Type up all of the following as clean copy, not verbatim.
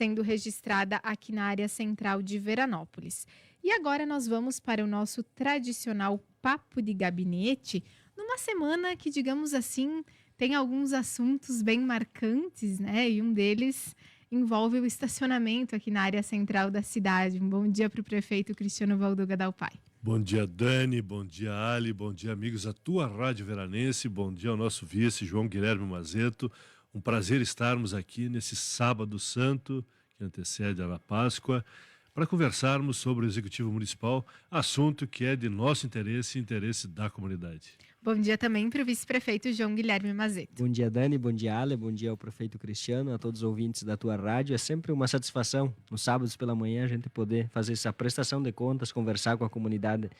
sendo registrada aqui na área central de Veranópolis. E agora nós vamos para o nosso tradicional Papo de Gabinete, numa semana que, digamos assim, tem alguns assuntos bem marcantes, né? E um deles envolve o estacionamento aqui na área central da cidade. Um bom dia para o prefeito Cristiano Valduga Dalpai. Bom dia, Dani, bom dia, Ali, bom dia, amigos da tua Rádio Veranense, bom dia ao nosso vice, João Guilherme Mazeto. Um prazer estarmos aqui nesse sábado santo, que antecede a Páscoa, para conversarmos sobre o Executivo Municipal, assunto que é de nosso interesse e interesse da comunidade. Bom dia também para o vice-prefeito João Guilherme Mazeto. Bom dia, Dani, bom dia, Ale, bom dia ao prefeito Cristiano, a todos os ouvintes da tua rádio. É sempre uma satisfação, nos sábados pela manhã, a gente poder fazer essa prestação de contas, conversar com a comunidade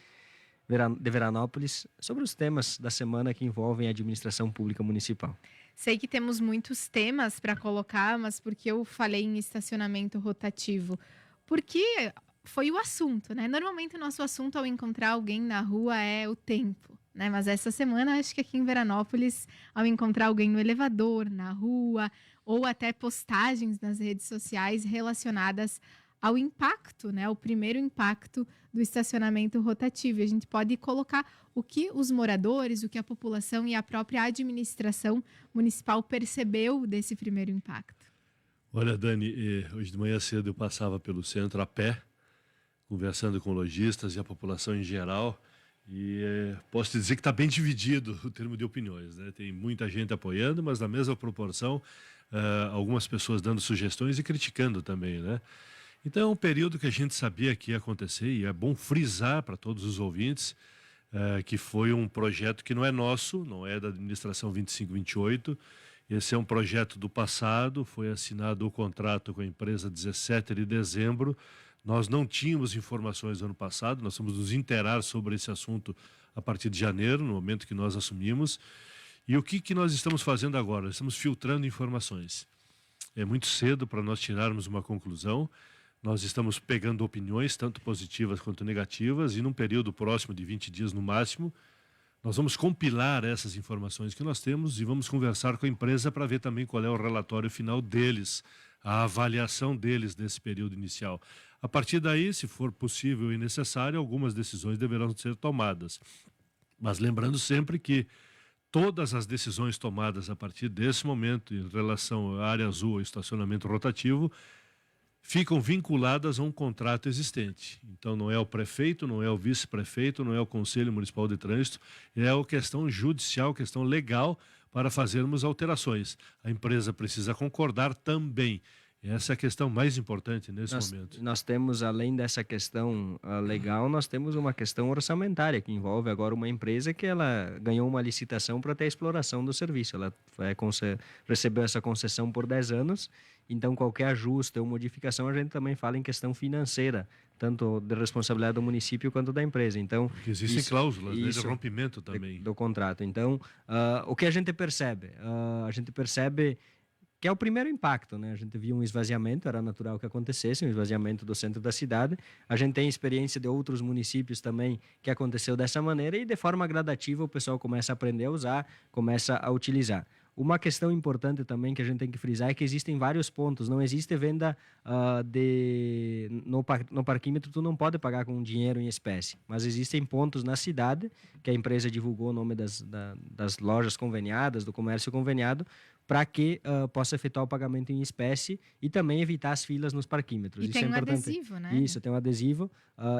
de Veranópolis sobre os temas da semana que envolvem a administração pública municipal. Sei que temos muitos temas para colocar, mas porque eu falei em estacionamento rotativo? Porque foi o assunto, né? Normalmente o nosso assunto ao encontrar alguém na rua é o tempo, né? Mas essa semana acho que aqui em Veranópolis, ao encontrar alguém no elevador, na rua, ou até postagens nas redes sociais relacionadas ao impacto, né? O primeiro impacto do estacionamento rotativo. E a gente pode colocar o que os moradores, o que a população e a própria administração municipal percebeu desse primeiro impacto. Olha, Dani, hoje de manhã cedo eu passava pelo centro a pé, conversando com lojistas e a população em geral, e posso te dizer que está bem dividido o termo de opiniões, né? Tem muita gente apoiando, mas na mesma proporção, algumas pessoas dando sugestões e criticando também, né? Então é um período que a gente sabia que ia acontecer, e é bom frisar para todos os ouvintes que foi um projeto que não é nosso, não é da administração 2528. Esse é um projeto do passado, foi assinado o contrato com a empresa 17 de dezembro. Nós não tínhamos informações do ano passado, nós fomos nos inteirar sobre esse assunto a partir de janeiro, no momento que nós assumimos. E o que nós estamos fazendo agora? Nós estamos filtrando informações. É muito cedo para nós tirarmos uma conclusão. Nós estamos pegando opiniões, tanto positivas quanto negativas, e num período próximo de 20 dias no máximo, nós vamos compilar essas informações que nós temos e vamos conversar com a empresa para ver também qual é o relatório final deles, a avaliação deles desse período inicial. A partir daí, se for possível e necessário, algumas decisões deverão ser tomadas. Mas lembrando sempre que todas as decisões tomadas a partir desse momento em relação à área azul ou estacionamento rotativo ficam vinculadas a um contrato existente. Então não é o prefeito, não é o vice-prefeito, não é o Conselho Municipal de Trânsito, é a questão judicial, questão legal para fazermos alterações. A empresa precisa concordar também. Essa é a questão mais importante nesse momento. Nós temos, além dessa questão legal, nós temos uma questão orçamentária, que envolve agora uma empresa que ela ganhou uma licitação para ter a exploração do serviço. Ela recebeu essa concessão por 10 anos, então qualquer ajuste ou modificação a gente também fala em questão financeira, tanto de responsabilidade do município quanto da empresa. Então, porque existem cláusulas de rompimento também do contrato. Então, o que a gente percebe? Que é o primeiro impacto, né? A gente viu um esvaziamento, era natural que acontecesse, um esvaziamento do centro da cidade. A gente tem experiência de outros municípios também que aconteceu dessa maneira e de forma gradativa o pessoal começa a aprender a usar, começa a utilizar. Uma questão importante também que a gente tem que frisar é que existem vários pontos, não existe venda no parquímetro, tu não pode pagar com dinheiro em espécie, mas existem pontos na cidade, que a empresa divulgou o nome das lojas conveniadas, do comércio conveniado, para que possa efetuar o pagamento em espécie e também evitar as filas nos parquímetros. E isso tem é um importante. adesivo, né? Isso, tem um adesivo.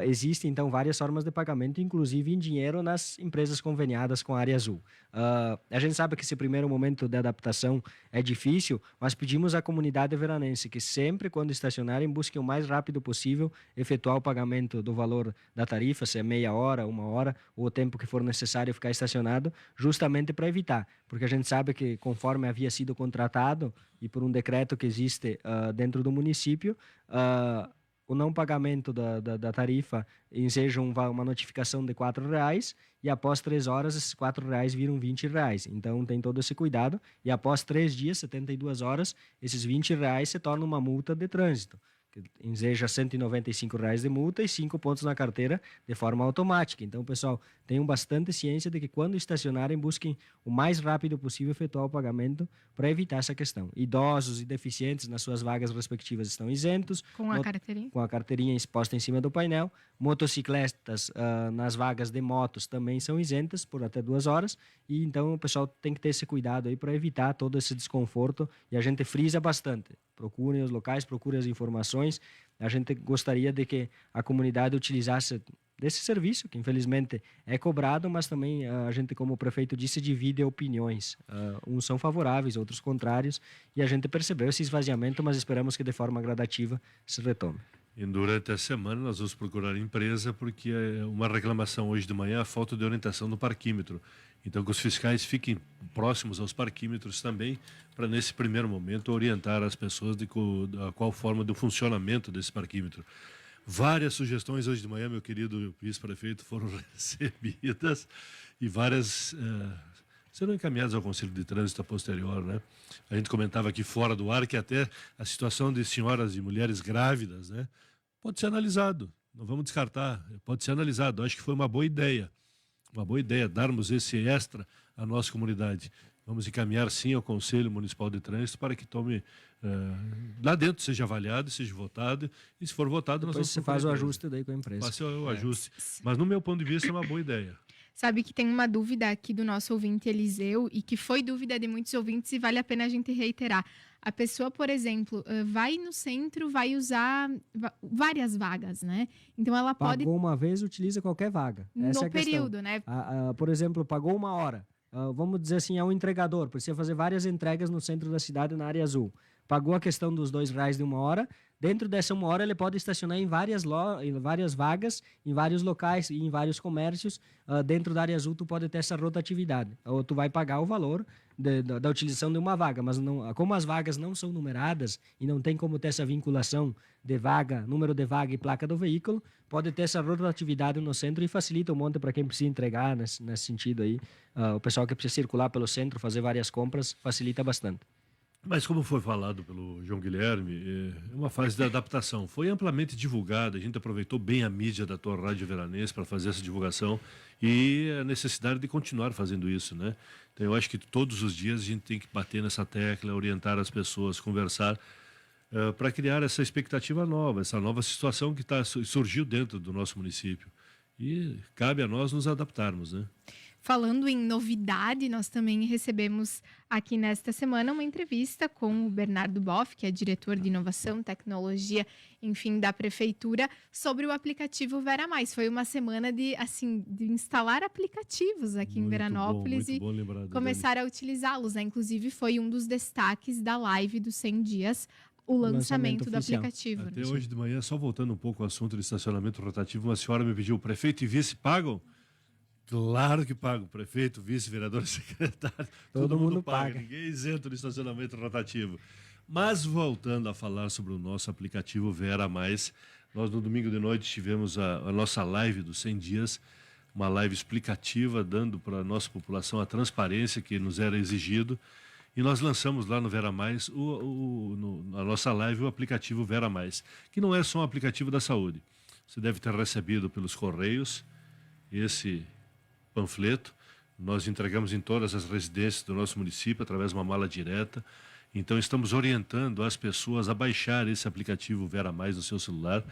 Existem, então, várias formas de pagamento, inclusive em dinheiro nas empresas conveniadas com a área azul. A gente sabe que esse primeiro momento de adaptação é difícil, mas pedimos à comunidade veranense que sempre, quando estacionarem, busquem o mais rápido possível efetuar o pagamento do valor da tarifa, se é meia hora, uma hora, ou o tempo que for necessário ficar estacionado, justamente para evitar. Porque a gente sabe que, conforme havia sido contratado e por um decreto que existe dentro do município, o não pagamento da tarifa enseja uma notificação de R$4 e após 3 horas esses R$4 viram R$20. Então tem todo esse cuidado e após 3 dias, 72 horas, esses R$20 se tornam uma multa de trânsito. que enseja R$ 195 de multa e 5 pontos na carteira de forma automática. Então, pessoal, tenham bastante ciência de que quando estacionarem, busquem o mais rápido possível efetuar o pagamento para evitar essa questão. Idosos e deficientes nas suas vagas respectivas estão isentos. Com a carteirinha? Com a carteirinha exposta em cima do painel. Motocicletas nas vagas de motos também são isentas por até 2 horas. E então o pessoal tem que ter esse cuidado aí para evitar todo esse desconforto. E a gente frisa bastante. Procurem os locais, procurem as informações. A gente gostaria de que a comunidade utilizasse desse serviço, que infelizmente é cobrado, mas também a gente, como o prefeito disse, divide opiniões. Uns são favoráveis, outros contrários, e a gente percebeu esse esvaziamento, mas esperamos que de forma gradativa se retome. E durante a semana nós vamos procurar a empresa, porque uma reclamação hoje de manhã é a falta de orientação no parquímetro. Então que os fiscais fiquem próximos aos parquímetros também, para nesse primeiro momento orientar as pessoas de qual forma do funcionamento desse parquímetro. Várias sugestões hoje de manhã, meu querido vice-prefeito, foram recebidas e várias serão encaminhadas ao Conselho de Trânsito a posterior, né? A gente comentava aqui fora do ar que até a situação de senhoras e mulheres grávidas, né, pode ser analisado. Não vamos descartar, pode ser analisado. Acho que foi uma boa ideia darmos esse extra à nossa comunidade. Vamos encaminhar sim ao Conselho Municipal de Trânsito para que tome lá dentro, seja avaliado, seja votado, e se for votado Depois nós vamos você faz o ajuste daí com a empresa. faça o ajuste. Mas no meu ponto de vista é uma boa ideia. Sabe que tem uma dúvida aqui do nosso ouvinte Eliseu, e que foi dúvida de muitos ouvintes, e vale a pena a gente reiterar. A pessoa, por exemplo, vai no centro, vai usar várias vagas, né? Então ela pode... Pagou uma vez, utiliza qualquer vaga. Essa no é a questão. período, né? Por exemplo, pagou 1 hora. Vamos dizer assim, é um entregador, precisa fazer várias entregas no centro da cidade, na área azul. Pagou a questão dos R$ 2 de 1 hora. Dentro dessa 1 hora, ele pode estacionar em várias vagas, em vários locais e em vários comércios. Dentro da área azul, tu pode ter essa rotatividade. Ou tu vai pagar o valor da utilização de uma vaga, mas não, como as vagas não são numeradas e não tem como ter essa vinculação de vaga, número de vaga e placa do veículo, pode ter essa rotatividade no centro e facilita um monte para quem precisa entregar nesse sentido aí. O pessoal que precisa circular pelo centro, fazer várias compras, facilita bastante. Mas como foi falado pelo João Guilherme, é uma fase de adaptação. Foi amplamente divulgada, a gente aproveitou bem a mídia da tua Rádio Veranense para fazer essa divulgação e a necessidade de continuar fazendo isso, né? Então eu acho que todos os dias a gente tem que bater nessa tecla, orientar as pessoas, conversar, para criar essa expectativa nova, essa nova situação que surgiu dentro do nosso município. E cabe a nós nos adaptarmos, né? Falando em novidade, nós também recebemos aqui nesta semana uma entrevista com o Bernardo Boff, que é diretor de inovação, tecnologia, enfim, da prefeitura, sobre o aplicativo Vera Mais. Foi uma semana de instalar aplicativos aqui em Veranópolis e começar a utilizá-los, né? Inclusive, foi um dos destaques da live dos 100 dias, o lançamento do aplicativo. Até hoje de manhã, só voltando um pouco ao assunto do estacionamento rotativo, uma senhora me pediu: o prefeito e vice pagam? Claro que paga. O prefeito, vice, vereador, secretário. Todo mundo paga. Ninguém é isento do estacionamento rotativo. Mas voltando a falar sobre o nosso aplicativo Vera Mais, nós no domingo de noite tivemos a nossa live dos 100 dias, uma live explicativa, dando para a nossa população a transparência que nos era exigido. E nós lançamos lá no Vera Mais, na nossa live, o aplicativo Vera Mais, que não é só um aplicativo da saúde. Você deve ter recebido pelos correios esse panfleto. Nós entregamos em todas as residências do nosso município através de uma mala direta. Então estamos orientando as pessoas a baixar esse aplicativo Vera Mais no seu celular.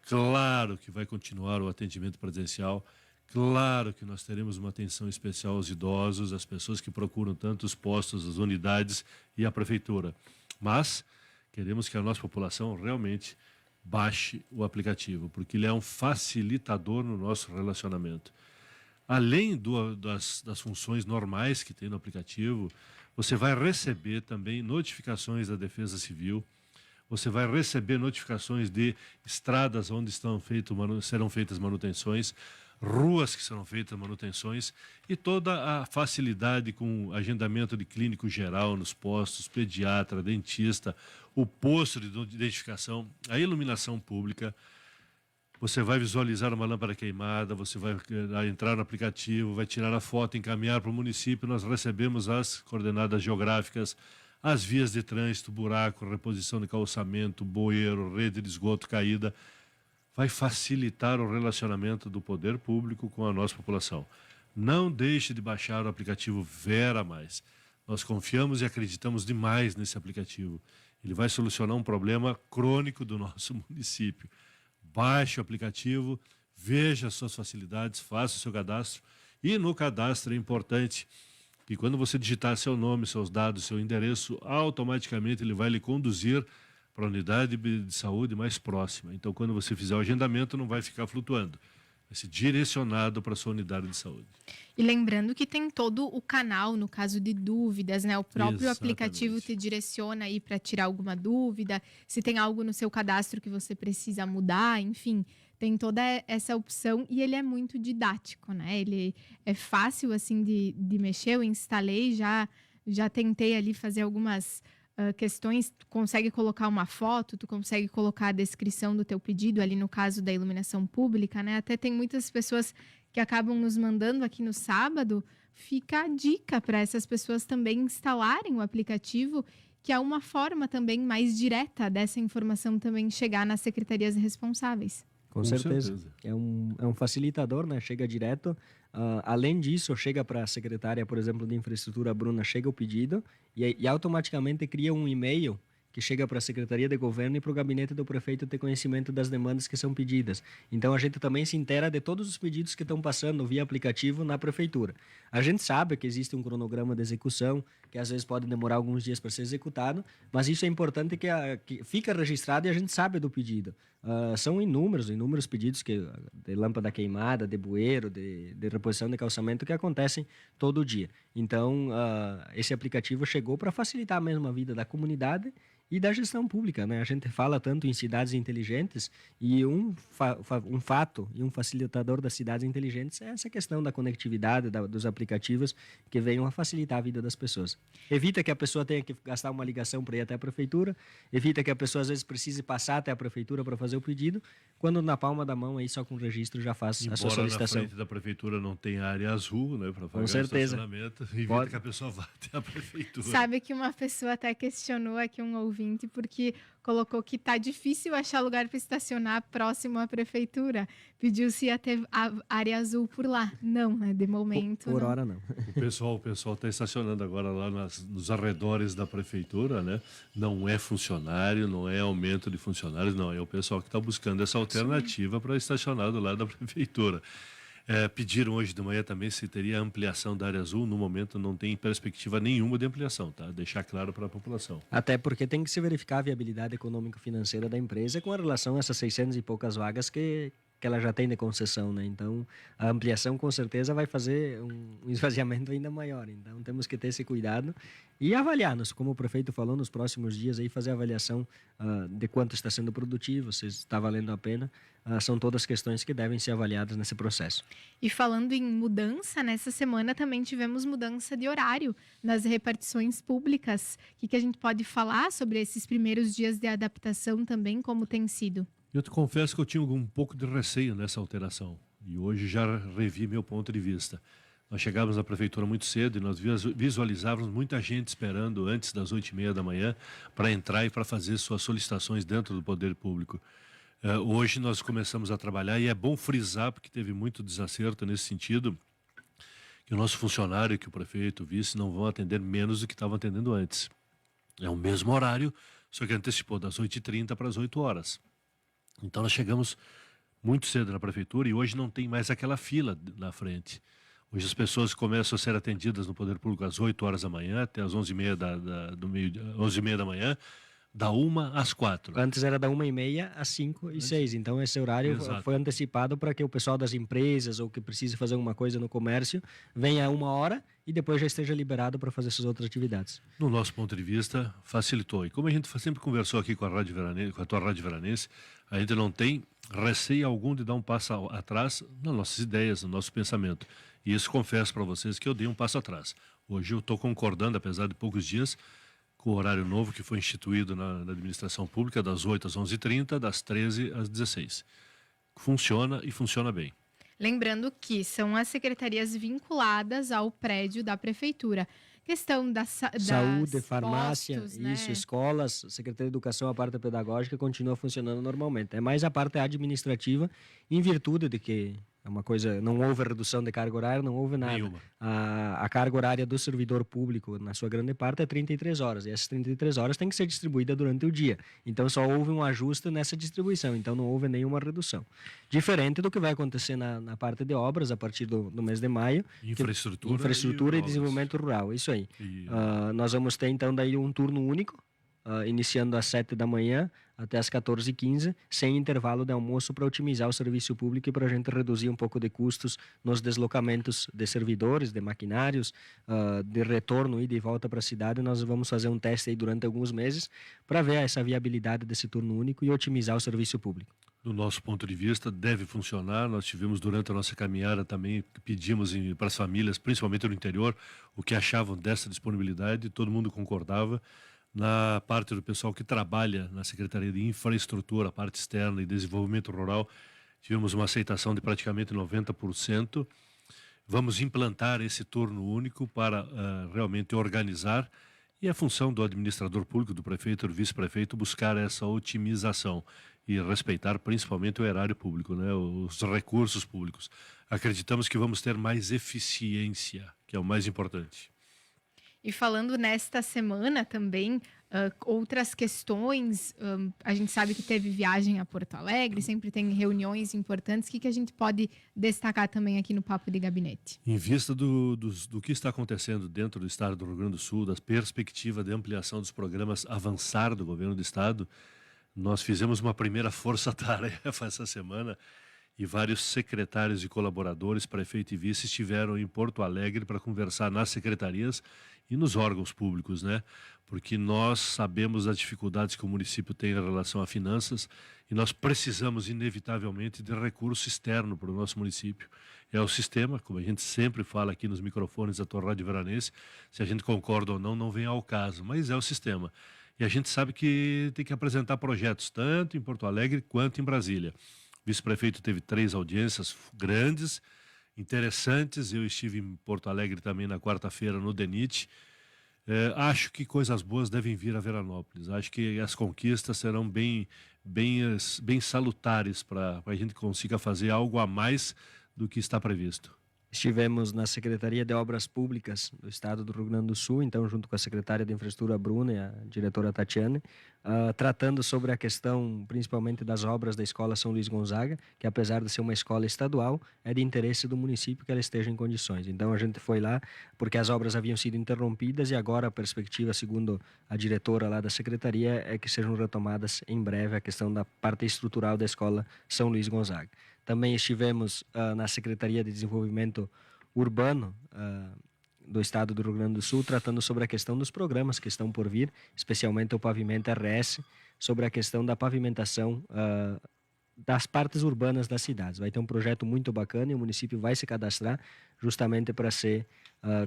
Claro que vai continuar o atendimento presencial. Claro que nós teremos uma atenção especial aos idosos, às pessoas que procuram tanto os postos, as unidades e a prefeitura. Mas queremos que a nossa população realmente baixe o aplicativo, porque ele é um facilitador no nosso relacionamento. Além das funções normais que tem no aplicativo, você vai receber também notificações da Defesa Civil, você vai receber notificações de estradas onde serão feitas manutenções, ruas que serão feitas manutenções e toda a facilidade com agendamento de clínico geral nos postos, pediatra, dentista, o posto de identificação, a iluminação pública. Você vai visualizar uma lâmpada queimada, você vai entrar no aplicativo, vai tirar a foto, encaminhar para o município, nós recebemos as coordenadas geográficas, as vias de trânsito, buraco, reposição de calçamento, bueiro, rede de esgoto caída, vai facilitar o relacionamento do poder público com a nossa população. Não deixe de baixar o aplicativo Vera Mais. Nós confiamos e acreditamos demais nesse aplicativo. Ele vai solucionar um problema crônico do nosso município. Baixe o aplicativo, veja as suas facilidades, faça o seu cadastro. E no cadastro é importante que quando você digitar seu nome, seus dados, seu endereço, automaticamente ele vai lhe conduzir para a unidade de saúde mais próxima. Então, quando você fizer o agendamento, não vai ficar flutuando. Vai ser direcionado para a sua unidade de saúde. E lembrando que tem todo o canal, no caso de dúvidas, né? O próprio Exatamente. aplicativo te direciona aí para tirar alguma dúvida, se tem algo no seu cadastro que você precisa mudar, enfim, tem toda essa opção e ele é muito didático, né? Ele é fácil, assim, de mexer. Eu instalei, já tentei ali fazer algumas questões. Tu consegue colocar uma foto, tu consegue colocar a descrição do teu pedido ali no caso da iluminação pública, né? Até tem muitas pessoas que acabam nos mandando aqui no sábado. Fica a dica para essas pessoas também instalarem o aplicativo, que é uma forma também mais direta dessa informação também chegar nas secretarias responsáveis. Com certeza. É um facilitador, né? Chega direto. Além disso, chega para a secretária, por exemplo, de infraestrutura, Bruna, chega o pedido e automaticamente cria um e-mail que chega para a Secretaria de Governo e para o gabinete do prefeito ter conhecimento das demandas que são pedidas. Então, a gente também se inteira de todos os pedidos que estão passando via aplicativo na prefeitura. A gente sabe que existe um cronograma de execução, que às vezes pode demorar alguns dias para ser executado, mas isso é importante que fica registrado e a gente sabe do pedido. São inúmeros pedidos de lâmpada queimada, de bueiro, de reposição de calçamento que acontecem todo dia. Então, esse aplicativo chegou para facilitar mesmo a vida da comunidade e da gestão pública, né? A gente fala tanto em cidades inteligentes e um fato e um facilitador das cidades inteligentes é essa questão da conectividade, dos aplicativos que venham a facilitar a vida das pessoas. Evita que a pessoa tenha que gastar uma ligação para ir até a prefeitura, evita que a pessoa às vezes precise passar até a prefeitura para fazer o pedido, quando na palma da mão aí só com o registro já faz a sua solicitação. Embora na frente da prefeitura não tenha área azul, né, para pagar estacionamento, evita que a pessoa vá até a prefeitura. Sabe que uma pessoa até questionou aqui, um ouvinte, porque colocou que tá difícil achar lugar para estacionar próximo à prefeitura. Pediu se ia ter a área azul por lá. Não, né? De momento. Por hora não. O pessoal está estacionando agora lá nos arredores da prefeitura, né? Não é funcionário, não é aumento de funcionários, não. É o pessoal que está buscando essa alternativa para estacionar do lado da prefeitura. Pediram hoje de manhã também se teria ampliação da área azul. No momento não tem perspectiva nenhuma de ampliação, tá? Deixar claro para a população. Até porque tem que se verificar a viabilidade econômico-financeira da empresa com relação a essas 600 e poucas vagas que ela já tem de concessão, né? Então, a ampliação com certeza vai fazer um esvaziamento ainda maior. Então, temos que ter esse cuidado e avaliar, como o prefeito falou, nos próximos dias aí fazer a avaliação de quanto está sendo produtivo, se está valendo a pena. São todas questões que devem ser avaliadas nesse processo. E falando em mudança, nessa semana também tivemos mudança de horário nas repartições públicas. O que a gente pode falar sobre esses primeiros dias de adaptação também, como tem sido? Eu te confesso que eu tinha um pouco de receio nessa alteração e hoje já revi meu ponto de vista. Nós chegávamos na prefeitura muito cedo e nós visualizávamos muita gente esperando antes das 8h30 da manhã para entrar e para fazer suas solicitações dentro do poder público. Hoje nós começamos a trabalhar e é bom frisar, porque teve muito desacerto nesse sentido, que o nosso funcionário, que o prefeito, o vice, não vão atender menos do que estavam atendendo antes. É o mesmo horário, só que antecipou das 8h30 para as 8 horas. Então nós chegamos muito cedo na prefeitura e hoje não tem mais aquela fila na frente. Hoje as pessoas começam a ser atendidas no poder público às 8 horas da manhã até às 11h30 11h30 da manhã, da 1 às 4. Antes era da 1h30 às 5 e 6. Então esse horário foi antecipado para que o pessoal das empresas ou que precise fazer alguma coisa no comércio venha a 1 hora e depois já esteja liberado para fazer suas outras atividades. No nosso ponto de vista, facilitou. E como a gente sempre conversou aqui com a Rádio Veranense, com a tua Rádio Veranense, a gente não tem receio algum de dar um passo atrás nas nossas ideias, no nosso pensamento. E isso confesso para vocês que eu dei um passo atrás. Hoje eu estou concordando, apesar de poucos dias, com o horário novo que foi instituído na administração pública, das 8 às 11h30, das 13 às 16. Funciona e funciona bem. Lembrando que são as secretarias vinculadas ao prédio da prefeitura. questão Saúde, das farmácia, postos, isso, né? escolas, Secretaria de Educação, a parte pedagógica continua funcionando normalmente. É mais a parte administrativa, em virtude de que é uma coisa, não houve redução de carga horária, não houve nada. Nenhuma. A carga horária do servidor público, na sua grande parte, é 33 horas. E essas 33 horas têm que ser distribuídas durante o dia. Então, só houve um ajuste nessa distribuição. Então, não houve nenhuma redução. Diferente do que vai acontecer na parte de obras, a partir do mês de maio. Infraestrutura E obras. desenvolvimento rural, isso aí. E, Nós vamos ter, então, daí um turno único, iniciando às 7 da manhã até às 14h15, sem intervalo de almoço, para otimizar o serviço público e para a gente reduzir um pouco de custos nos deslocamentos de servidores, de maquinários, de retorno e de volta para a cidade. Nós vamos fazer um teste aí durante alguns meses para ver essa viabilidade desse turno único e otimizar o serviço público. do nosso ponto de vista, deve funcionar. Nós tivemos, durante a nossa caminhada, também pedimos para as famílias, principalmente no interior, o que achavam dessa disponibilidade. Todo mundo concordava. Na parte do pessoal que trabalha na Secretaria de Infraestrutura, parte externa e desenvolvimento rural, tivemos uma aceitação de praticamente 90%. Vamos implantar esse turno único para realmente organizar, e é função do administrador público, do prefeito, do vice-prefeito, buscar essa otimização e respeitar principalmente o erário público, né, os recursos públicos. Acreditamos que vamos ter mais eficiência, que é o mais importante. E falando nesta semana também, outras questões, a gente sabe que teve viagem a Porto Alegre, sempre tem reuniões importantes. O que a gente pode destacar também aqui no Papo de Gabinete? Em vista do que está acontecendo dentro do estado do Rio Grande do Sul, da perspectiva de ampliação dos programas avançar do governo do estado, nós fizemos uma primeira força-tarefa essa semana, e vários secretários e colaboradores, prefeito e vice, estiveram em Porto Alegre para conversar nas secretarias e nos órgãos públicos, né? Porque nós sabemos das dificuldades que o município tem em relação a finanças, e nós precisamos, inevitavelmente, de recurso externo para o nosso município. É o sistema, como a gente sempre fala aqui nos microfones da tua Rádio Veranense, se a gente concorda ou não vem ao caso, mas é o sistema. E a gente sabe que tem que apresentar projetos, tanto em Porto Alegre quanto em Brasília. O vice-prefeito teve 3 audiências grandes, interessantes. Eu estive em Porto Alegre também na quarta-feira, no DENIT. Acho que coisas boas devem vir a Veranópolis. Acho que as conquistas serão bem salutares para a gente consiga fazer algo a mais do que está previsto. Estivemos na Secretaria de Obras Públicas do Estado do Rio Grande do Sul, então junto com a secretária de Infraestrutura, Bruna, e a diretora Tatiane, tratando sobre a questão principalmente das obras da Escola São Luís Gonzaga, que apesar de ser uma escola estadual, é de interesse do município que ela esteja em condições. Então a gente foi lá porque as obras haviam sido interrompidas, e agora a perspectiva, segundo a diretora lá da secretaria, é que sejam retomadas em breve a questão da parte estrutural da Escola São Luís Gonzaga. Também estivemos na Secretaria de Desenvolvimento Urbano do Estado do Rio Grande do Sul, tratando sobre a questão dos programas que estão por vir, especialmente o Pavimenta RS, sobre a questão da pavimentação das partes urbanas das cidades. Vai ter um projeto muito bacana e o município vai se cadastrar justamente para ser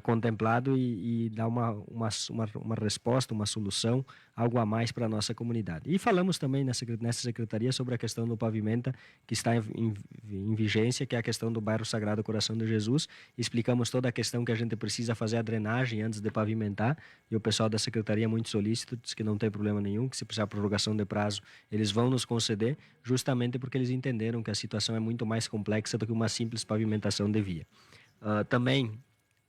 contemplado e dar uma resposta, uma solução, algo a mais para a nossa comunidade. E falamos também nessa secretaria sobre a questão do Pavimenta, que está em vigência, que é a questão do bairro Sagrado Coração de Jesus. Explicamos toda a questão que a gente precisa fazer a drenagem antes de pavimentar, e o pessoal da secretaria é muito solícito, diz que não tem problema nenhum, que se precisar prorrogação de prazo, eles vão nos conceder, justamente porque eles entenderam que a situação é muito mais complexa do que uma simples pavimentação de via. Também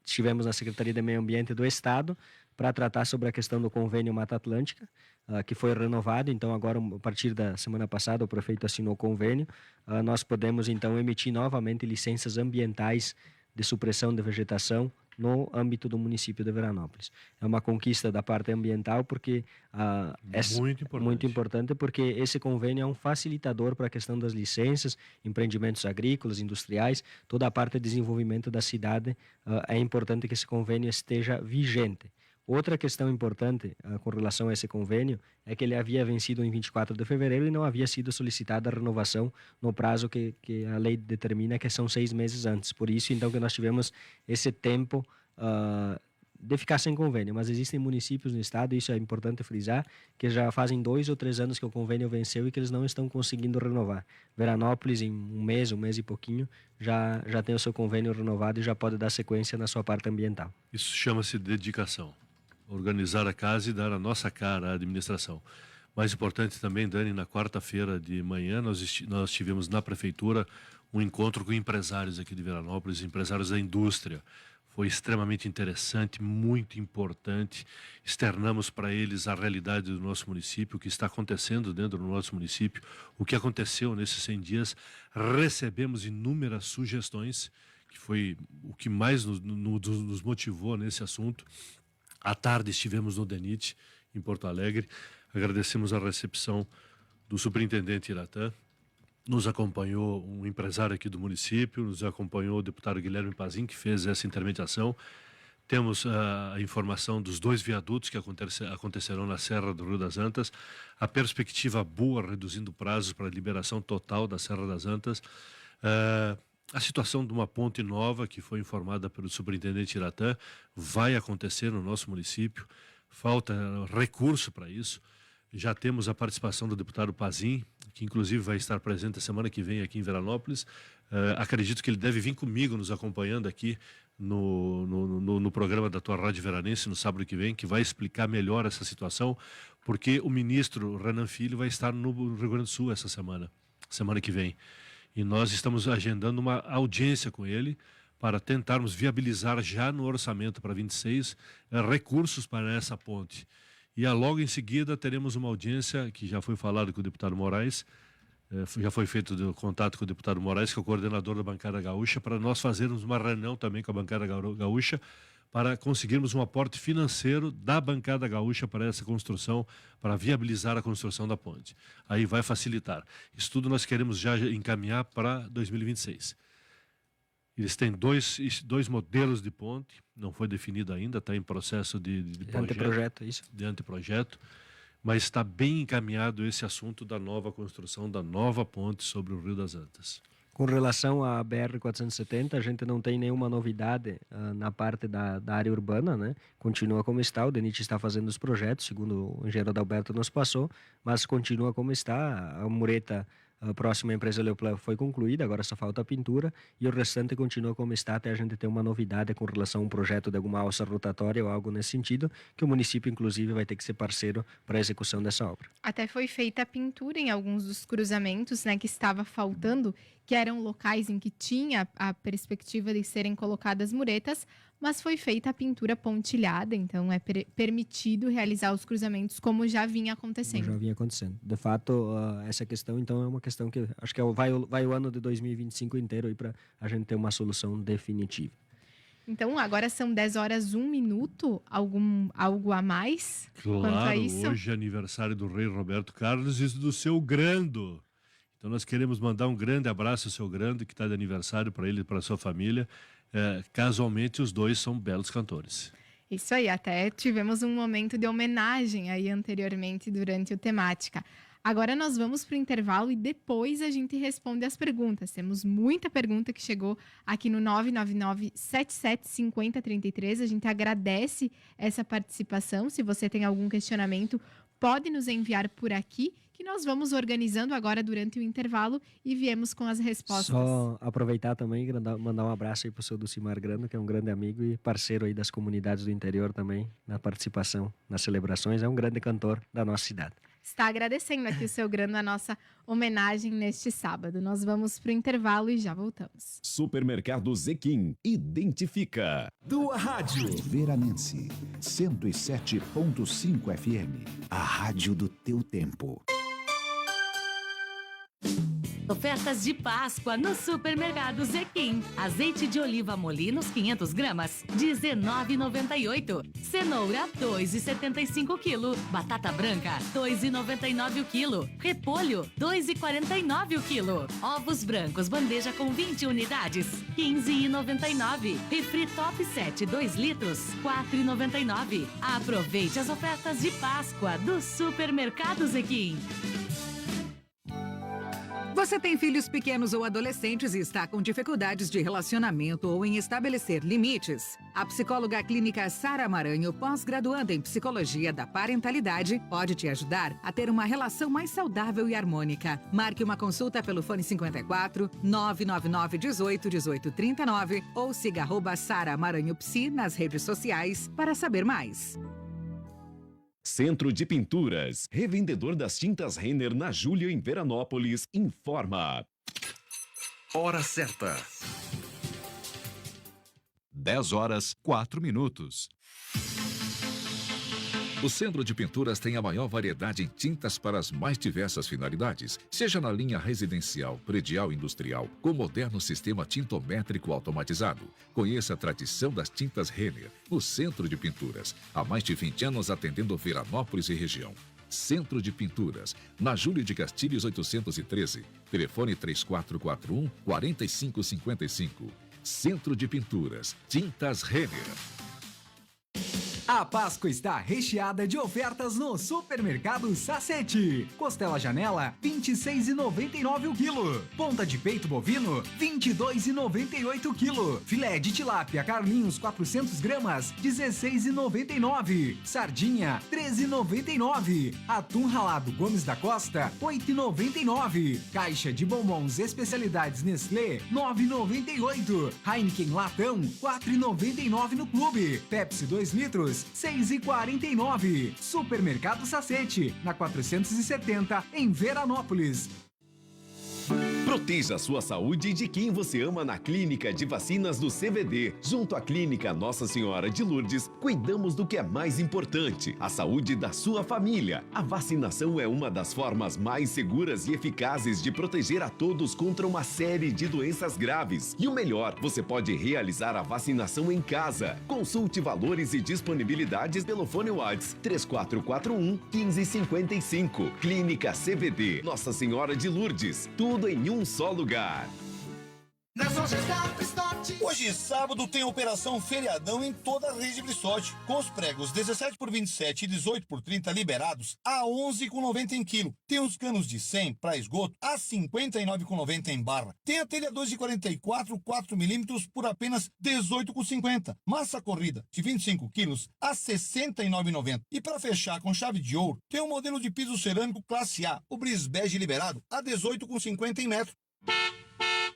estivemos na Secretaria de Meio Ambiente do Estado para tratar sobre a questão do convênio Mata Atlântica, que foi renovado. Então agora, a partir da semana passada, o prefeito assinou o convênio. Nós podemos então emitir novamente licenças ambientais de supressão de vegetação no âmbito do município de Veranópolis. É uma conquista da parte ambiental, porque muito importante, porque esse convênio é um facilitador para a questão das licenças, empreendimentos agrícolas, industriais, toda a parte de desenvolvimento da cidade. É importante que esse convênio esteja vigente. Outra questão importante com relação a esse convênio é que ele havia vencido em 24 de fevereiro e não havia sido solicitada a renovação no prazo que a lei determina, que são 6 meses antes. Por isso, então, que nós tivemos esse tempo de ficar sem convênio, mas existem municípios no estado, isso é importante frisar, que já fazem 2 ou 3 anos que o convênio venceu e que eles não estão conseguindo renovar. Veranópolis, em um mês e pouquinho, já tem o seu convênio renovado e já pode dar sequência na sua parte ambiental. Isso chama-se dedicação. Organizar a casa e dar a nossa cara à administração. Mais importante também, Dani, na quarta-feira de manhã nós tivemos na prefeitura um encontro com empresários aqui de Veranópolis, empresários da indústria. Foi extremamente interessante, muito importante. Externamos para eles a realidade do nosso município, o que está acontecendo dentro do nosso município, o que aconteceu nesses 100 dias. Recebemos inúmeras sugestões, que foi o que mais nos motivou nesse assunto. À tarde estivemos no DENIT, em Porto Alegre. Agradecemos a recepção do superintendente Iratã. Nos acompanhou um empresário aqui do município, nos acompanhou o deputado Guilherme Pazin, que fez essa intermediação. Temos a informação dos 2 viadutos que acontecerão na Serra do Rio das Antas, a perspectiva boa, reduzindo prazos para a liberação total da Serra das Antas, a situação de uma ponte nova, que foi informada pelo superintendente Iratã, vai acontecer no nosso município, falta recurso para isso. Já temos a participação do deputado Pazin, que inclusive vai estar presente a semana que vem aqui em Veranópolis. Acredito que ele deve vir comigo nos acompanhando aqui no programa da tua Rádio Veranense no sábado que vem, que vai explicar melhor essa situação, porque o ministro Renan Filho vai estar no Rio Grande do Sul essa semana que vem. E nós estamos agendando uma audiência com ele para tentarmos viabilizar já no orçamento para 26 recursos para essa ponte. E logo em seguida teremos uma audiência que já foi falado com o deputado Moraes, já foi feito contato com o deputado Moraes, que é o coordenador da bancada gaúcha, para nós fazermos uma reunião também com a bancada gaúcha, para conseguirmos um aporte financeiro da bancada gaúcha para essa construção, para viabilizar a construção da ponte. Aí vai facilitar. Isso tudo nós queremos já encaminhar para 2026. Eles têm dois modelos de ponte, não foi definido ainda, está em processo de anteprojeto, isso. De anteprojeto, mas está bem encaminhado esse assunto da nova construção da nova ponte sobre o Rio das Antas. Com relação à BR-470, a gente não tem nenhuma novidade na parte da área urbana, né? Continua como está, o DENIT está fazendo os projetos, segundo o engenheiro Adalberto nos passou, mas continua como está, a mureta próxima à empresa Leoplan foi concluída, agora só falta a pintura, e o restante continua como está até a gente ter uma novidade com relação a um projeto de alguma alça rotatória ou algo nesse sentido, que o município, inclusive, vai ter que ser parceiro para a execução dessa obra. Até foi feita a pintura em alguns dos cruzamentos, né, que estava faltando, que eram locais em que tinha a perspectiva de serem colocadas muretas, mas foi feita a pintura pontilhada, então é permitido realizar os cruzamentos como já vinha acontecendo. Já vinha acontecendo. De fato, essa questão, então, é uma questão que acho que vai o ano de 2025 inteiro aí para a gente ter uma solução definitiva. Então, agora são 10h01, algo a mais claro, quanto a isso? Hoje é aniversário do rei Roberto Carlos e do seu Grando. Então, nós queremos mandar um grande abraço ao seu Grando, que está de aniversário para ele e para a sua família. Casualmente, os dois são belos cantores. Isso aí, até tivemos um momento de homenagem aí anteriormente durante o Temática. Agora nós vamos para o intervalo e depois a gente responde as perguntas. Temos muita pergunta que chegou aqui no 999-775033. A gente agradece essa participação. Se você tem algum questionamento, pode nos enviar por aqui, que nós vamos organizando agora durante o intervalo e viemos com as respostas. Só aproveitar também e mandar um abraço aí para o seu Dulcimar Grando, que é um grande amigo e parceiro aí das comunidades do interior também, na participação nas celebrações. É um grande cantor da nossa cidade. Está agradecendo aqui o seu Grando a nossa homenagem neste sábado. Nós vamos para o intervalo e já voltamos. Supermercado Zequim, identifica. Tua rádio Veranense 107.5 FM, a rádio do teu tempo. Ofertas de Páscoa no Supermercado Zequim. Azeite de oliva Molinos 500 gramas, R$19,98. Cenoura, R$2,75 o quilo. Batata branca, R$2,99 o quilo. Repolho, R$2,49 o quilo. Ovos brancos, bandeja com 20 unidades, R$15,99. Refri Top 7, 2 litros, R$4,99. Aproveite as ofertas de Páscoa do Supermercado Zequim. Você tem filhos pequenos ou adolescentes e está com dificuldades de relacionamento ou em estabelecer limites? A psicóloga clínica Sara Maranho, pós-graduanda em psicologia da parentalidade, pode te ajudar a ter uma relação mais saudável e harmônica. Marque uma consulta pelo fone 54 999 18 18 39 ou siga @Sara Maranho Psi nas redes sociais para saber mais. Centro de Pinturas, revendedor das tintas Renner na Júlia, em Veranópolis, informa. Hora certa. 10h04. O Centro de Pinturas tem a maior variedade em tintas para as mais diversas finalidades, seja na linha residencial, predial e industrial, com moderno sistema tintométrico automatizado. Conheça a tradição das tintas Renner, no Centro de Pinturas. Há mais de 20 anos atendendo Veranópolis e região. Centro de Pinturas, na Júlio de Castilhos 813. Telefone 3441-4555. Centro de Pinturas, Tintas Renner. A Páscoa está recheada de ofertas no Supermercado Sacete. Costela Janela, R$ 26,99 o quilo. Ponta de peito bovino, R$ 22,98 o quilo. Filé de tilápia Carlinhos 400 gramas, R$ 16,99. Sardinha, R$ 13,99. Atum ralado Gomes da Costa, R$ 8,99. Caixa de bombons especialidades Nestlé, R$ 9,98. Heineken Latão, R$ 4,99 no clube. Pepsi 2 litros, R$ 6,49. Supermercado Sacete, na 470, em Veranópolis. Proteja a sua saúde e de quem você ama na Clínica de Vacinas do CVD. Junto à Clínica Nossa Senhora de Lourdes, cuidamos do que é mais importante, a saúde da sua família. A vacinação é uma das formas mais seguras e eficazes de proteger a todos contra uma série de doenças graves. E o melhor, você pode realizar a vacinação em casa. Consulte valores e disponibilidades pelo fone WhatsApp 3441-1555. Clínica CVD, Nossa Senhora de Lourdes. Tudo em um só lugar. Hoje, sábado, tem operação feriadão em toda a rede Bristote, com os pregos 17 por 27 e 18 por 30 liberados a 11,90 em quilo. Tem os canos de 100 para esgoto a 59,90 em barra. Tem a telha 2,44 4 milímetros por apenas 18,50. Massa corrida de 25 quilos a 69,90. E para fechar com chave de ouro, tem um modelo de piso cerâmico classe A, o Brisbege liberado a 18,50 em metro.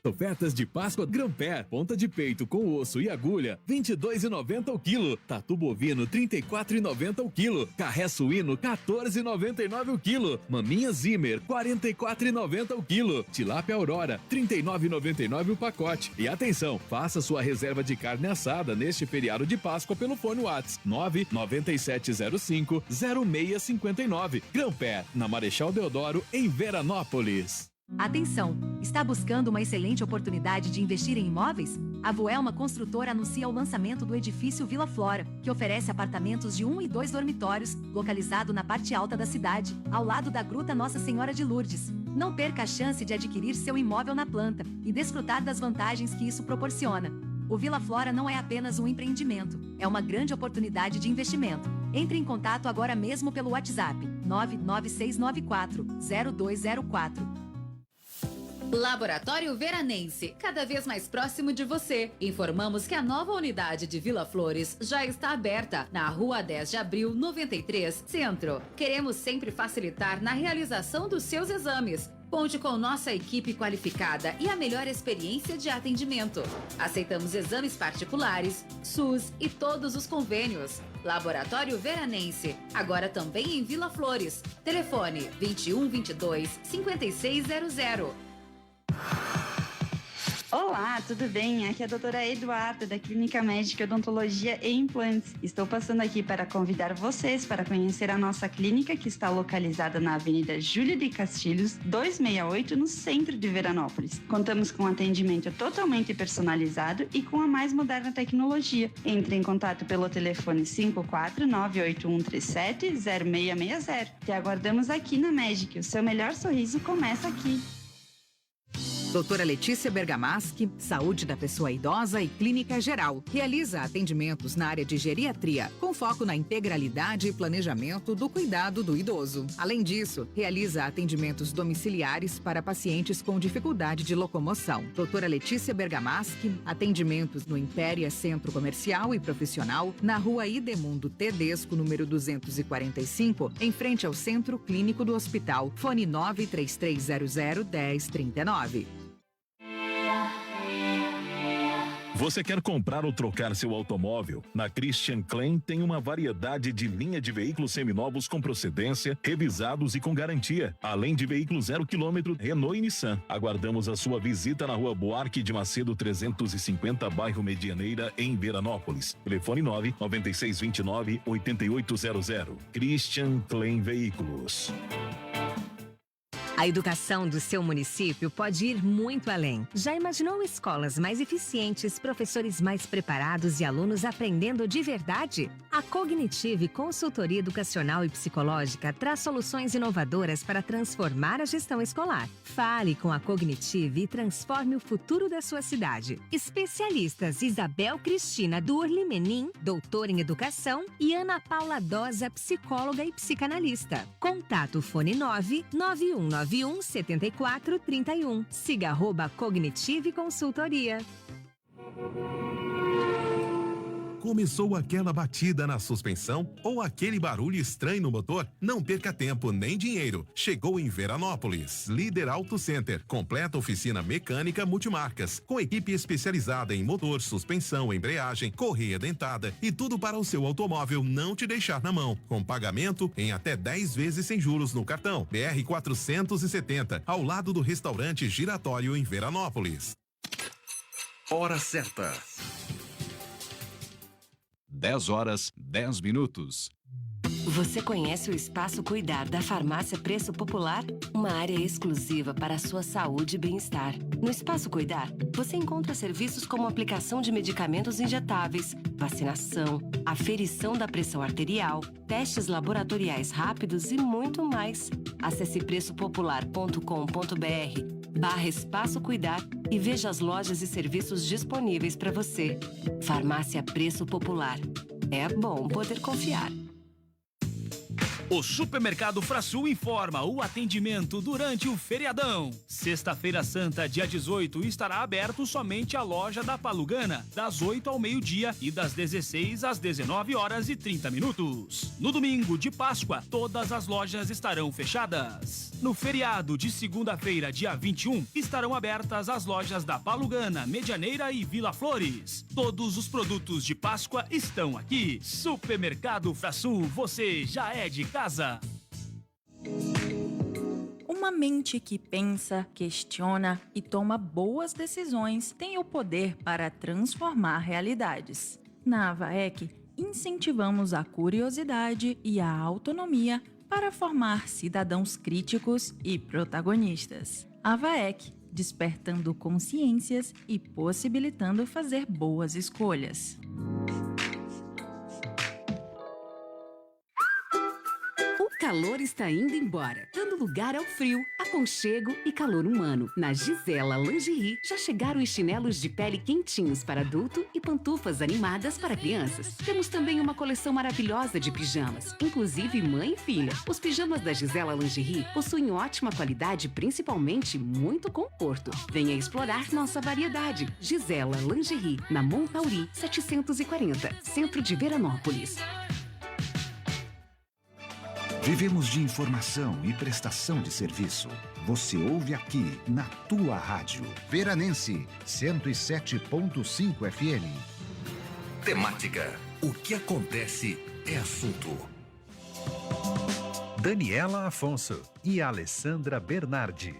Ofertas de Páscoa Grão-Pé, ponta de peito com osso e agulha, R$ 22,90 o quilo. Tatu bovino, R$ 34,90 o quilo. Carré suíno, R$ 14,99 o quilo. Maminha Zimmer, R$ 44,90 o quilo. Tilápia Aurora, R$ 39,99 o pacote. E atenção, faça sua reserva de carne assada neste feriado de Páscoa pelo fone WhatsApp 99705-0659. Grão-Pé, na Marechal Deodoro, em Veranópolis. Atenção! Está buscando uma excelente oportunidade de investir em imóveis? A Voelma Construtora anuncia o lançamento do edifício Vila Flora, que oferece apartamentos de 1 e 2 dormitórios, localizado na parte alta da cidade, ao lado da Gruta Nossa Senhora de Lourdes. Não perca a chance de adquirir seu imóvel na planta e desfrutar das vantagens que isso proporciona. O Vila Flora não é apenas um empreendimento, é uma grande oportunidade de investimento. Entre em contato agora mesmo pelo WhatsApp 99694-0204. Laboratório Veranense, cada vez mais próximo de você. Informamos que a nova unidade de Vila Flores já está aberta na Rua 10 de Abril, 93, Centro. Queremos sempre facilitar na realização dos seus exames. Conte com nossa equipe qualificada e a melhor experiência de atendimento. Aceitamos exames particulares, SUS e todos os convênios. Laboratório Veranense, agora também em Vila Flores. Telefone 2122-5600. Olá, tudo bem? Aqui é a doutora Eduarda, da Clínica Médica Odontologia e Implantes. Estou passando aqui para convidar vocês para conhecer a nossa clínica, que está localizada na Avenida Júlia de Castilhos, 268, no centro de Veranópolis. Contamos com atendimento totalmente personalizado e com a mais moderna tecnologia. Entre em contato pelo telefone 54981370660. Te aguardamos aqui na Magic. O seu melhor sorriso começa aqui. Doutora Letícia Bergamaschi, saúde da pessoa idosa e clínica geral. Realiza atendimentos na área de geriatria, com foco na integralidade e planejamento do cuidado do idoso. Além disso, realiza atendimentos domiciliares para pacientes com dificuldade de locomoção. Doutora Letícia Bergamaschi, atendimentos no Impéria Centro Comercial e Profissional, na Rua Idemundo Tedesco, número 245, em frente ao Centro Clínico do Hospital. Fone 933001039. Você quer comprar ou trocar seu automóvel? Na Christian Klein tem uma variedade de linha de veículos seminovos com procedência, revisados e com garantia. Além de veículos 0 km, Renault e Nissan. Aguardamos a sua visita na Rua Buarque de Macedo 350, bairro Medianeira, em Veranópolis. Telefone 99629-8800. Christian Klein Veículos. A educação do seu município pode ir muito além. Já imaginou escolas mais eficientes, professores mais preparados e alunos aprendendo de verdade? A Cognitive Consultoria Educacional e Psicológica traz soluções inovadoras para transformar a gestão escolar. Fale com a Cognitive e transforme o futuro da sua cidade. Especialistas Isabel Cristina Durli Menin, doutora em educação, e Ana Paula Dosa, psicóloga e psicanalista. Contato fone 99191 7431. Siga @Cognitive Consultoria. Começou aquela batida na suspensão ou aquele barulho estranho no motor? Não perca tempo nem dinheiro. Chegou em Veranópolis, Líder Auto Center, completa oficina mecânica multimarcas, com equipe especializada em motor, suspensão, embreagem, correia dentada e tudo para o seu automóvel não te deixar na mão. Com pagamento em até 10 vezes sem juros no cartão. BR 470, ao lado do restaurante Giratório em Veranópolis. Hora certa. 10h10. Você conhece o Espaço Cuidar da Farmácia Preço Popular? Uma área exclusiva para a sua saúde e bem-estar. No Espaço Cuidar, você encontra serviços como aplicação de medicamentos injetáveis, vacinação, aferição da pressão arterial, testes laboratoriais rápidos e muito mais. Acesse preçopopular.com.br/Espaço Cuidar e veja as lojas e serviços disponíveis para você. Farmácia Preço Popular. É bom poder confiar. O Supermercado Frasul informa o atendimento durante o feriadão. Sexta-feira Santa, dia 18, estará aberto somente a loja da Palugana, das 8 ao meio-dia e das 16 às 19h30. No domingo de Páscoa, todas as lojas estarão fechadas. No feriado de segunda-feira, dia 21, estarão abertas as lojas da Palugana, Medianeira e Vila Flores. Todos os produtos de Páscoa estão aqui. Supermercado Frasul, você já é de casa. Uma mente que pensa, questiona e toma boas decisões tem o poder para transformar realidades. Na AVAEC, incentivamos a curiosidade e a autonomia para formar cidadãos críticos e protagonistas. AVAEC, despertando consciências e possibilitando fazer boas escolhas. O calor está indo embora, dando lugar ao frio, aconchego e calor humano. Na Gisela Lingerie, já chegaram os chinelos de pele quentinhos para adulto e pantufas animadas para crianças. Temos também uma coleção maravilhosa de pijamas, inclusive mãe e filha. Os pijamas da Gisela Lingerie possuem ótima qualidade e principalmente muito conforto. Venha explorar nossa variedade. Gisela Lingerie, na Montauri 740, centro de Veranópolis. Vivemos de informação e prestação de serviço. Você ouve aqui na tua rádio. Veranense 107.5 FM. Temática. O que acontece é assunto. Daniela Afonso e Alessandra Bernardi.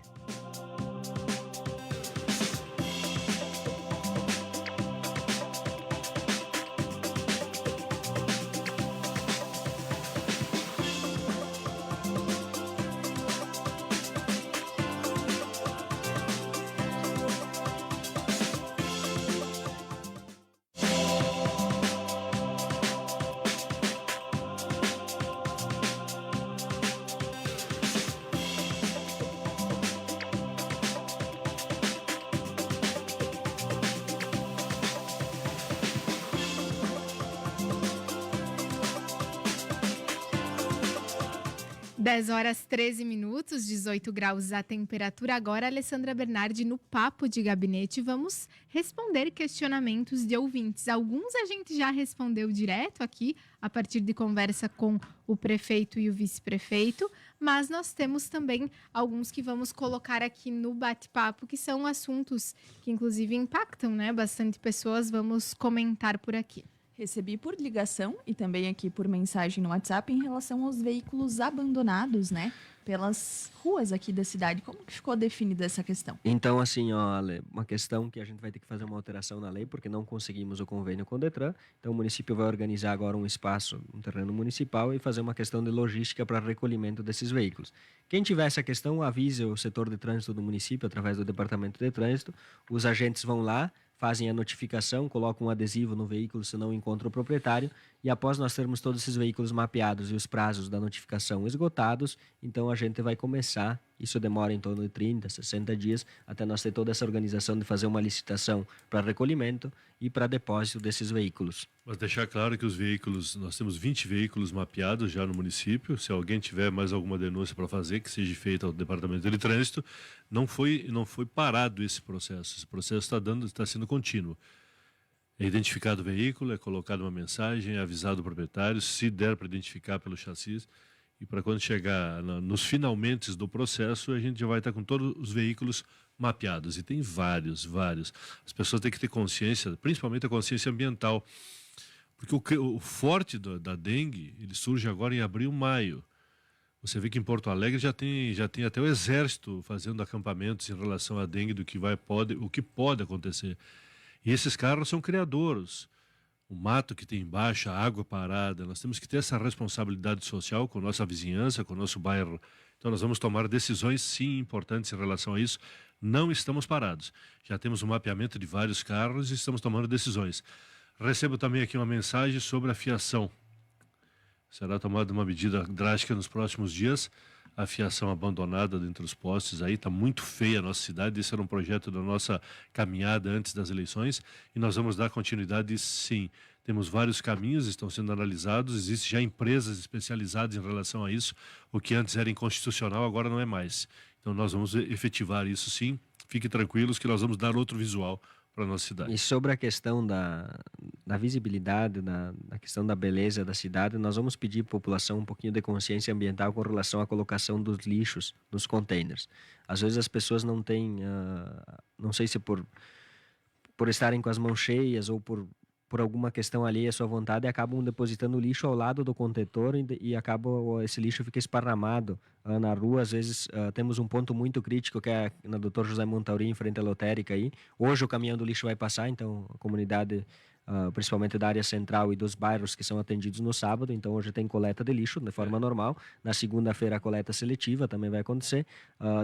10 horas 13 minutos, 18 graus a temperatura. Agora, Alessandra Bernardi, no Papo de Gabinete, vamos responder questionamentos de ouvintes. Alguns a gente já respondeu direto aqui, a partir de conversa com o prefeito e o vice-prefeito, mas nós temos também alguns que vamos colocar aqui no bate-papo, que são assuntos que, inclusive, impactam, né, bastante pessoas. Vamos comentar por aqui. Recebi por ligação e também aqui por mensagem no WhatsApp em relação aos veículos abandonados, né? Pelas ruas aqui da cidade. Como que ficou definida essa questão? Então, assim, ó, Ale, uma questão que a gente vai ter que fazer uma alteração na lei, porque não conseguimos o convênio com o Detran. Então, o município vai organizar agora um espaço, um terreno municipal, e fazer uma questão de logística para recolhimento desses veículos. Quem tiver essa questão, avise o setor de trânsito do município, através do departamento de trânsito. Os agentes vão lá, fazem a notificação, colocam um adesivo no veículo se não encontra o proprietário, e após nós termos todos esses veículos mapeados e os prazos da notificação esgotados, então a gente vai começar, isso demora em torno de 30, 60 dias, até nós ter toda essa organização de fazer uma licitação para recolhimento e para depósito desses veículos. Mas deixar claro que os veículos, nós temos 20 veículos mapeados já no município. Se alguém tiver mais alguma denúncia para fazer, que seja feita ao Departamento de Trânsito, não foi parado esse processo. Esse processo está sendo contínuo. É identificado o veículo, é colocada uma mensagem, é avisado o proprietário, se der para identificar pelo chassi, e para quando chegar nos finalmente do processo, a gente já vai estar com todos os veículos mapeados. E tem vários. As pessoas têm que ter consciência, principalmente a consciência ambiental. Porque o forte da dengue, ele surge agora em abril, maio. Você vê que em Porto Alegre já tem até o exército fazendo acampamentos em relação à dengue, o que pode acontecer. E esses carros são criadouros. O mato que tem embaixo, a água parada, nós temos que ter essa responsabilidade social com a nossa vizinhança, com o nosso bairro. Então nós vamos tomar decisões, sim, importantes em relação a isso. Não estamos parados. Já temos um mapeamento de vários carros e estamos tomando decisões. Recebo também aqui uma mensagem sobre a fiação. Será tomada uma medida drástica nos próximos dias. A fiação abandonada dentro dos postes aí, está muito feia a nossa cidade. Esse era um projeto da nossa caminhada antes das eleições e nós vamos dar continuidade, sim. Temos vários caminhos, estão sendo analisados, existem já empresas especializadas em relação a isso. O que antes era inconstitucional, agora não é mais. Então nós vamos efetivar isso, sim. Fiquem tranquilos que nós vamos dar outro visual para a nossa cidade. E sobre a questão da visibilidade, da questão da beleza da cidade, nós vamos pedir à população um pouquinho de consciência ambiental com relação à colocação dos lixos nos containers. Às vezes as pessoas não têm, não sei se por estarem com as mãos cheias ou por alguma questão alheia à sua vontade, acabam depositando o lixo ao lado do contentor e esse lixo fica esparramado na rua. Às vezes temos um ponto muito crítico que é na Dr. José Montauri, em frente à lotérica aí. Hoje o caminhão do lixo vai passar, então a comunidade, principalmente da área central e dos bairros que são atendidos no sábado, então hoje tem coleta de lixo de forma normal. Na segunda-feira a coleta seletiva também vai acontecer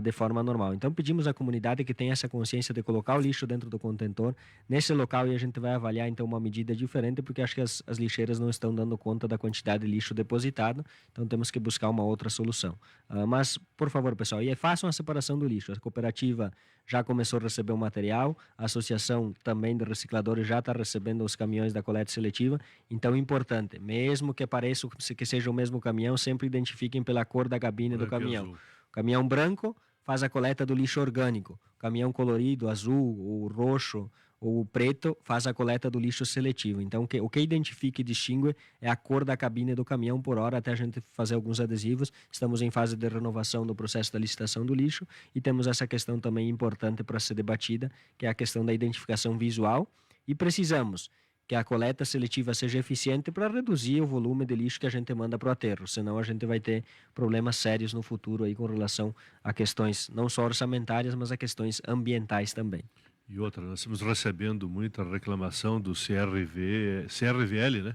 de forma normal. Então pedimos à comunidade que tenha essa consciência de colocar o lixo dentro do contentor nesse local, e a gente vai avaliar então uma medida diferente, porque acho que as lixeiras não estão dando conta da quantidade de lixo depositado, então temos que buscar uma outra solução. Mas, por favor, pessoal, e façam a separação do lixo. A cooperativa já começou a receber o material, a associação também de recicladores já está recebendo os caminhões da coleta seletiva. Então, importante, mesmo que pareça que seja o mesmo caminhão, sempre identifiquem pela cor da cabine do caminhão. O caminhão branco faz a coleta do lixo orgânico. O caminhão colorido, azul, ou roxo, ou preto, faz a coleta do lixo seletivo. Então, o que identifica e distingue é a cor da cabine do caminhão por hora, até a gente fazer alguns adesivos. Estamos em fase de renovação do processo da licitação do lixo e temos essa questão também importante para ser debatida, que é a questão da identificação visual, e precisamos que a coleta seletiva seja eficiente para reduzir o volume de lixo que a gente manda para o aterro, senão a gente vai ter problemas sérios no futuro aí com relação a questões não só orçamentárias, mas a questões ambientais também. E outra, nós estamos recebendo muita reclamação do CRVL, né?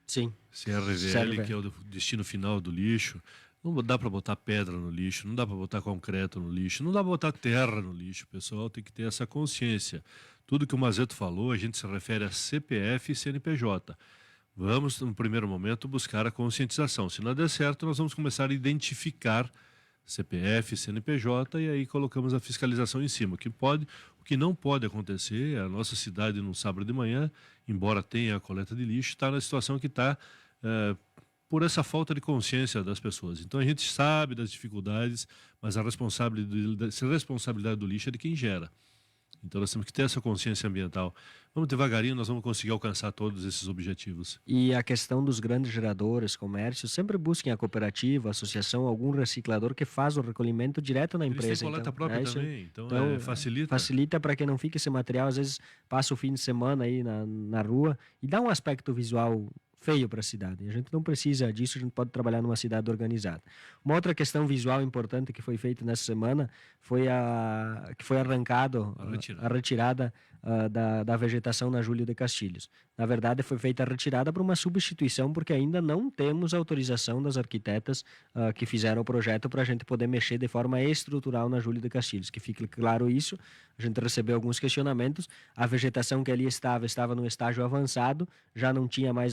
Sim. CRVL, que é o destino final do lixo. Não dá para botar pedra no lixo, não dá para botar concreto no lixo, não dá para botar terra no lixo. O pessoal tem que ter essa consciência. Tudo que o Mazeto falou, a gente se refere a CPF e CNPJ. Vamos, no primeiro momento, buscar a conscientização. Se não der certo, nós vamos começar a identificar CPF, CNPJ, e aí colocamos a fiscalização em cima. O que não pode acontecer, a nossa cidade, no sábado de manhã, embora tenha a coleta de lixo, está na situação que está por essa falta de consciência das pessoas. Então a gente sabe das dificuldades, mas a responsabilidade do lixo é de quem gera. Então nós temos que ter essa consciência ambiental. Vamos devagarinho, nós vamos conseguir alcançar todos esses objetivos. E a questão dos grandes geradores, comércios, sempre busquem a cooperativa, a associação, algum reciclador que faz o recolhimento direto na empresa. Eles têm coleta própria também, então facilita. Facilita para que não fique esse material, às vezes passa o fim de semana aí na rua e dá um aspecto visual feio para a cidade. E a gente não precisa disso, a gente pode trabalhar numa cidade organizada. Uma outra questão visual importante que foi feita nessa semana foi que foi arrancado a retirada da vegetação na Júlio de Castilhos. Na verdade, foi feita a retirada para uma substituição, porque ainda não temos autorização das arquitetas que fizeram o projeto para a gente poder mexer de forma estrutural na Júlio de Castilhos. Que fique claro isso, a gente recebeu alguns questionamentos, a vegetação que ali estava num estágio avançado, já não tinha mais,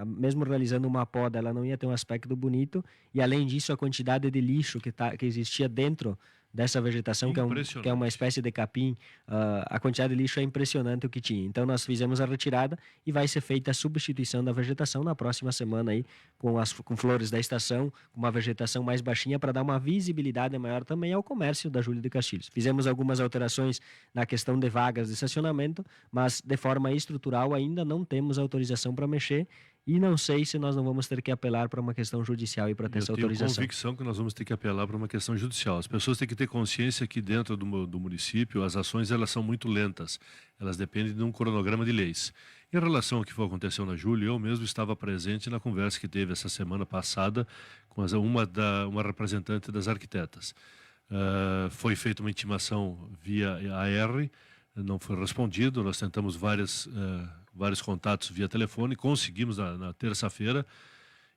mesmo realizando uma poda, ela não ia ter um aspecto bonito, e além disso, a quantidade de lixo que existia dentro dessa vegetação, que é uma espécie de capim, a quantidade de lixo é impressionante o que tinha. Então nós fizemos a retirada e vai ser feita a substituição da vegetação na próxima semana aí, com flores da estação, com uma vegetação mais baixinha, para dar uma visibilidade maior também ao comércio da Júlio de Castilhos. Fizemos algumas alterações na questão de vagas de estacionamento, mas de forma estrutural ainda não temos autorização para mexer. E não sei se nós não vamos ter que apelar para uma questão judicial e para ter essa autorização. Eu tenho convicção que nós vamos ter que apelar para uma questão judicial. As pessoas têm que ter consciência que dentro do município as ações elas são muito lentas. Elas dependem de um cronograma de leis. Em relação ao que aconteceu na Júlio, eu mesmo estava presente na conversa que teve essa semana passada com uma representante das arquitetas. Foi feita uma intimação via AR, não foi respondido, nós tentamos vários contatos via telefone, conseguimos na terça-feira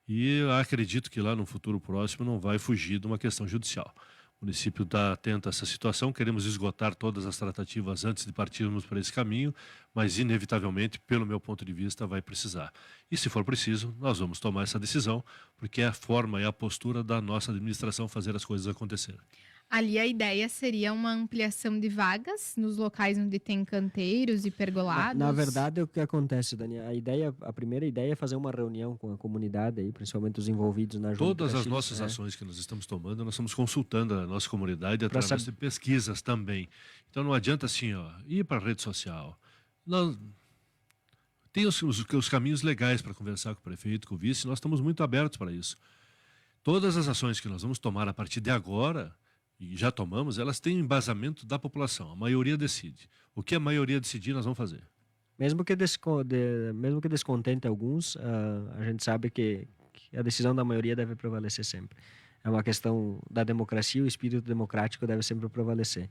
e acredito que lá no futuro próximo não vai fugir de uma questão judicial. O município está atento a essa situação, queremos esgotar todas as tratativas antes de partirmos para esse caminho, mas inevitavelmente, pelo meu ponto de vista, vai precisar. E se for preciso, nós vamos tomar essa decisão, porque é a forma e a postura da nossa administração fazer as coisas acontecerem. Ali a ideia seria uma ampliação de vagas nos locais onde tem canteiros e pergolados. Na verdade, o que acontece, Dani, a primeira ideia é fazer uma reunião com a comunidade, aí, principalmente os envolvidos na Júlio de Todas as Castilhos, nossas ações que nós estamos tomando, nós estamos consultando a nossa comunidade através de pesquisas também. Então não adianta assim, ir para a rede social. Tem os caminhos legais para conversar com o prefeito, com o vice, nós estamos muito abertos para isso. Todas as ações que nós vamos tomar a partir de agora, e já tomamos, elas têm embasamento da população. A maioria decide. O que a maioria decidir, nós vamos fazer. Mesmo que descontente alguns, a gente sabe que a decisão da maioria deve prevalecer sempre. É uma questão da democracia, o espírito democrático deve sempre prevalecer.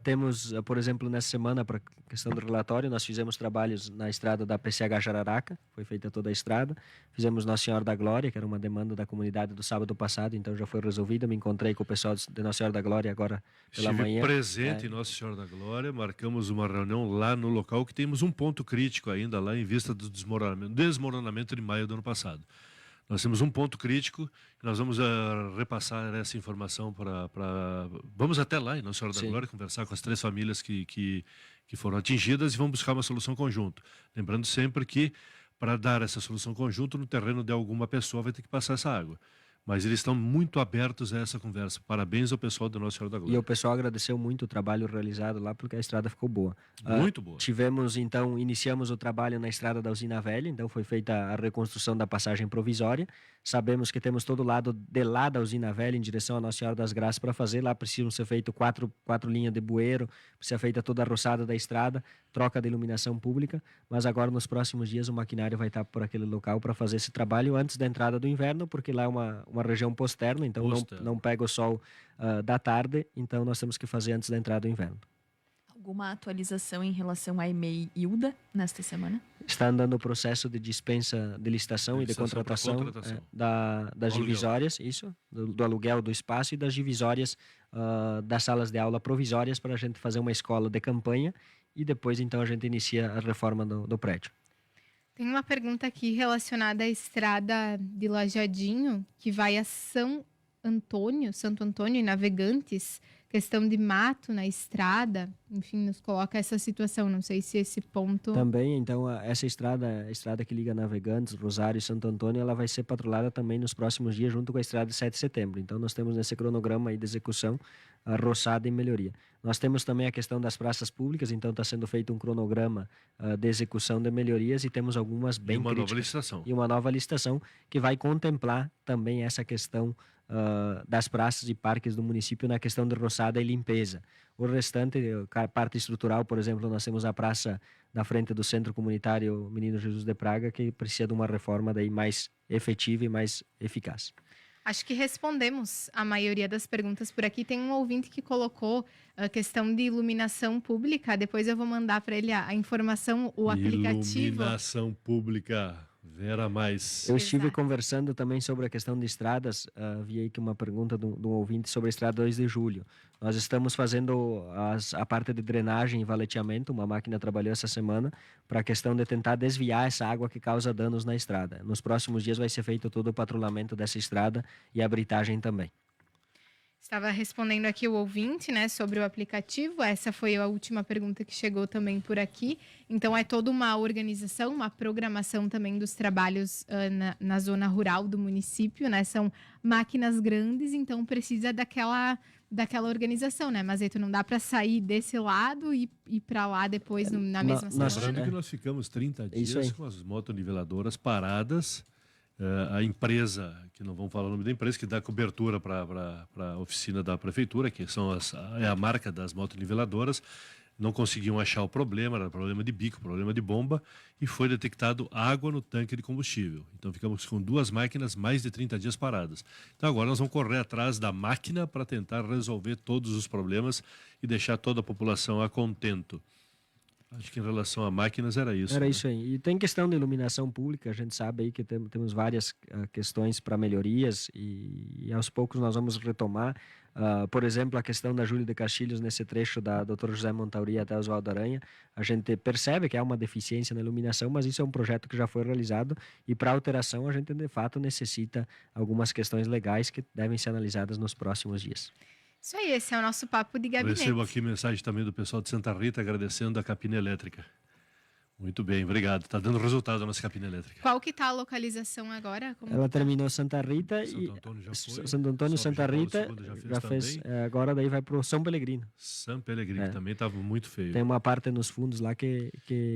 Temos, por exemplo, nessa semana, para a questão do relatório, nós fizemos trabalhos na estrada da PCH Jararaca, foi feita toda a estrada. Fizemos Nossa Senhora da Glória, que era uma demanda da comunidade do sábado passado, então já foi resolvida. Me encontrei com o pessoal de Nossa Senhora da Glória agora pela manhã. Estive presente em Nossa Senhora da Glória, marcamos uma reunião lá no local, que temos um ponto crítico ainda lá em vista do desmoronamento de maio do ano passado. Nós temos um ponto crítico, nós vamos repassar essa informação Vamos até lá em Nossa Senhora da Glória, conversar com as 3 famílias que foram atingidas e vamos buscar uma solução conjunta. Lembrando sempre que, para dar essa solução conjunta, no terreno de alguma pessoa vai ter que passar essa água. Mas eles estão muito abertos a essa conversa. Parabéns ao pessoal da Nossa Senhora da Glória. E o pessoal agradeceu muito o trabalho realizado lá, porque a estrada ficou boa. Muito boa. Iniciamos o trabalho na estrada da Usina Velha, então foi feita a reconstrução da passagem provisória. Sabemos que temos todo o lado de lá da Usina Velha, em direção a Nossa Senhora das Graças, para fazer. Lá precisam ser feitas quatro linhas de bueiro, precisa ser feita toda a roçada da estrada, troca de iluminação pública, mas agora nos próximos dias o maquinário vai estar por aquele local para fazer esse trabalho antes da entrada do inverno, porque lá é uma região posterna, então não pega o sol da tarde, então nós temos que fazer antes da entrada do inverno. Alguma atualização em relação à EMEI Hilda nesta semana? Está andando o processo de dispensa de licitação e de contratação das divisórias, do aluguel do espaço e das divisórias das salas de aula provisórias, para a gente fazer uma escola de campanha e depois então a gente inicia a reforma do prédio. Tem uma pergunta aqui relacionada à estrada de Lajadinho, que vai a Santo Antônio e Navegantes. questão de mato na estrada, enfim, nos coloca essa situação. Não sei se esse ponto... Também, então, essa estrada, a estrada que liga Navegantes, Rosário e Santo Antônio, ela vai ser patrulhada também nos próximos dias junto com a estrada de 7 de setembro. Então, nós temos nesse cronograma aí de execução a roçada e melhoria. Nós temos também a questão das praças públicas, então está sendo feito um cronograma de execução de melhorias e temos algumas bem críticas. Nova licitação. E uma nova licitação que vai contemplar também essa questão das praças e parques do município na questão de roçada e limpeza. O restante, a parte estrutural, por exemplo, nós temos a praça na frente do Centro Comunitário Menino Jesus de Praga, que precisa de uma reforma daí mais efetiva e mais eficaz. Acho que respondemos a maioria das perguntas por aqui. Tem um ouvinte que colocou a questão de iluminação pública. Depois eu vou mandar para ele a informação, o aplicativo. Iluminação pública, Vera Mais. Eu estive conversando também sobre a questão de estradas. Vi aí que uma pergunta de um ouvinte sobre a estrada 2 de julho. Nós estamos fazendo a parte de drenagem e valeteamento. Uma máquina trabalhou essa semana para a questão de tentar desviar essa água que causa danos na estrada. Nos próximos dias vai ser feito todo o patrulhamento dessa estrada e a britagem também. Estava respondendo aqui o ouvinte, né, sobre o aplicativo. Essa foi a última pergunta que chegou também por aqui. Então, é toda uma organização, uma programação também dos trabalhos na zona rural do município, né? São máquinas grandes, então precisa daquela organização, né? Mas aí não dá para sair desse lado e ir para lá depois na mesma semana. Lembrando que nós ficamos 30 dias com as motoniveladoras paradas. A empresa, que não vamos falar o nome da empresa, que dá cobertura para a oficina da prefeitura, que é a marca das motoniveladoras, não conseguiam achar o problema, era problema de bico, problema de bomba, e foi detectado água no tanque de combustível. Então ficamos com 2 máquinas mais de 30 dias paradas. Então agora nós vamos correr atrás da máquina para tentar resolver todos os problemas e deixar toda a população a contento. Acho que em relação a máquinas era isso. Era isso aí. E tem questão de iluminação pública, a gente sabe aí que temos várias questões para melhorias e aos poucos nós vamos retomar. Por exemplo, a questão da Júlia de Castilhos nesse trecho da Dr. José Montauri até Oswaldo Aranha, a gente percebe que há uma deficiência na iluminação, mas isso é um projeto que já foi realizado e para alteração a gente de fato necessita algumas questões legais que devem ser analisadas nos próximos dias. Isso aí, esse é o nosso papo de gabinete. Recebo aqui mensagem também do pessoal de Santa Rita agradecendo a capina elétrica. Muito bem, obrigado. Está dando resultado a nossa capina elétrica. Qual que está a localização agora? Ela terminou Santa Rita Santo Antônio, Santa Rita já fez. Agora daí vai para o São Pelegrino. São Pelegrino, que também estava muito feio. Tem uma parte nos fundos lá que...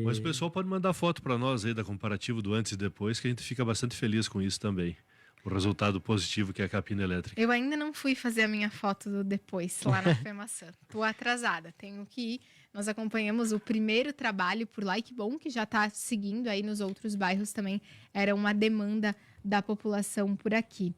Mas o pessoal pode mandar foto para nós aí da comparativo do antes e depois, que a gente fica bastante feliz com isso também. O resultado positivo que é a capina elétrica. Eu ainda não fui fazer a minha foto do depois lá na FEMAÇã. Estou atrasada, tenho que ir. Nós acompanhamos o primeiro trabalho por lá e que bom que já está seguindo aí nos outros bairros também. Era uma demanda da população por aqui.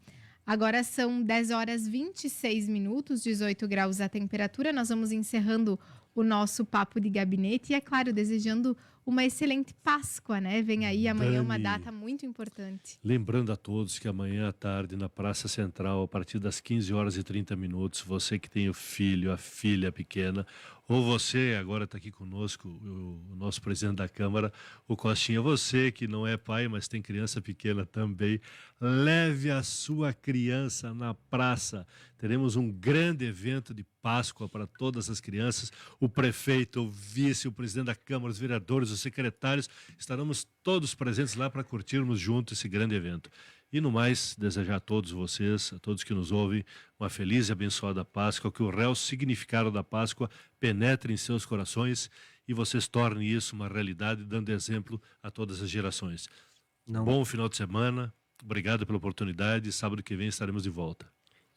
Agora são 10 horas 26 minutos, 18 graus a temperatura. Nós vamos encerrando o nosso papo de gabinete e, é claro, desejando uma excelente Páscoa, né? Vem aí amanhã uma data muito importante. Lembrando a todos que amanhã à tarde, na Praça Central, a partir das 15 horas e 30 minutos, você que tem o filho, a filha pequena, ou você, agora está aqui conosco, o nosso presidente da Câmara, o Costinha, você que não é pai, mas tem criança pequena também, leve a sua criança na praça. Teremos um grande evento de Páscoa para todas as crianças. O prefeito, o vice, o presidente da Câmara, os vereadores, os secretários, estaremos todos presentes lá para curtirmos juntos esse grande evento. E no mais, desejar a todos vocês, a todos que nos ouvem, uma feliz e abençoada Páscoa, que o real significado da Páscoa penetre em seus corações e vocês tornem isso uma realidade, dando exemplo a todas as gerações. Bom final de semana, obrigado pela oportunidade, sábado que vem estaremos de volta.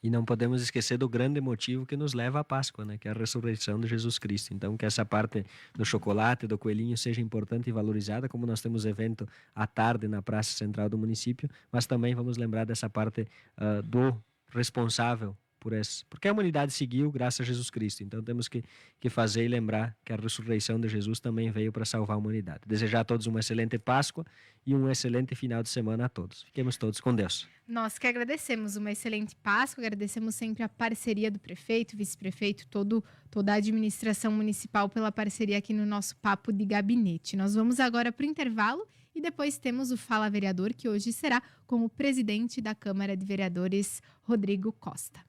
E não podemos esquecer do grande motivo que nos leva à Páscoa, né? Que é a ressurreição de Jesus Cristo. Então, que essa parte do chocolate, do coelhinho, seja importante e valorizada, como nós temos evento à tarde na Praça Central do município, mas também vamos lembrar dessa parte do responsável por esse, porque a humanidade seguiu graças a Jesus Cristo. Então, temos que fazer e lembrar que a ressurreição de Jesus também veio para salvar a humanidade. Desejar a todos uma excelente Páscoa e um excelente final de semana a todos. Fiquemos todos com Deus. Nós que agradecemos uma excelente Páscoa, agradecemos sempre a parceria do prefeito, vice-prefeito, toda a administração municipal pela parceria aqui no nosso Papo de Gabinete. Nós vamos agora para o intervalo e depois temos o Fala Vereador, que hoje será com o presidente da Câmara de Vereadores, Rodrigo Costa.